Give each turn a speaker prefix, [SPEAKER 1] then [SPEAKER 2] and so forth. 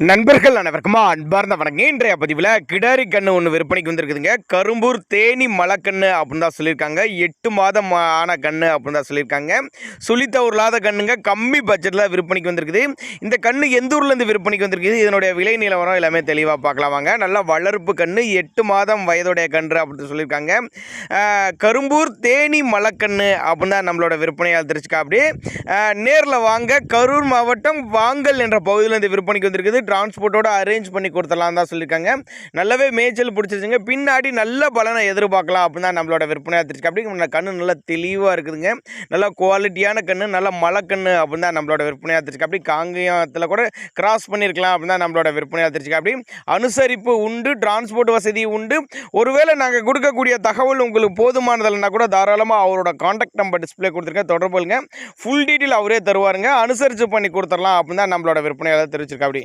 [SPEAKER 1] நண்பர்கள் அனைவருக்குமா அன்பார்ந்த வணக்கம். இன்றைய பதிவில் கிடாரி கன்று ஒன்று விற்பனைக்கு வந்திருக்குதுங்க. கரும்பூர் தேனி மலைக்கன்று அப்படின்னு தான் சொல்லியிருக்காங்க. 8 மாதம் ஆன கன்று அப்படின்னு தான் சொல்லியிருக்காங்க. சுழித்தவர்களாத கண்ணுங்க, கம்மி பட்ஜெட்டில் விற்பனைக்கு வந்திருக்குது. இந்த கன்று எந்த ஊர்லேருந்து விற்பனைக்கு வந்திருக்குது, இதனுடைய விலை நிலவரம் எல்லாமே தெளிவாக பார்க்கலாம் வாங்க. நல்லா வளர்ப்பு கன்று, 8 மாதம் வயதுடைய கன்று அப்படின்னு சொல்லியிருக்காங்க. கரும்பூர் தேனி மலைக்கன்று அப்படின்னு தான் நம்மளோட விற்பனையால் தெரிஞ்சுக்கா. அப்படி நேரில் வாங்க. கரூர் மாவட்டம் வாங்கல் என்ற பகுதியிலேருந்து விற்பனைக்கு வந்திருக்குது. டிரான்ஸ்போர்ட்டோட அரேஞ்ச் பண்ணி கொடுத்துடலாம் தான் சொல்லியிருக்காங்க. நல்லாவே மேய்ச்சல் பிடிச்சிருச்சுங்க. பின்னாடி நல்ல பலனை எதிர்பார்க்கலாம் அப்படின்னு தான் நம்மளோட விற்பனையாக தெரிஞ்சுக்க. அப்படி கண்ணு நல்லா தெளிவாக இருக்குதுங்க. நல்லா குவாலிட்டியான கண்ணு, நல்ல மலைக்கண்ணு அப்படின்னு தான் நம்மளோட விற்பனையாக தெரிஞ்சுக்க. அப்படி காங்கயத்தில் கூட கிராஸ் பண்ணியிருக்கலாம் அப்படின்னு தான் நம்மளோட விற்பனையாக தெரிஞ்சுக்க. அப்படி அனுசரிப்பு உண்டு, டிரான்ஸ்போர்ட் வசதி உண்டு. ஒருவேளை நாங்கள் கொடுக்கக்கூடிய தகவல் உங்களுக்கு போதுமானதில்லைன்னா கூட தாராளமாக அவரோட கான்டாக்ட் நம்பர் டிஸ்பிளே கொடுத்துருக்கேன், தொடர்புங்க. ஃபுல் டீட்டெயில் அவரே தருவாருங்க. அனுசரித்து பண்ணி கொடுத்துடலாம் அப்படின்னு தான் நம்மளோட விற்பனையாக தெரிவிச்சிருக்கா. அப்படி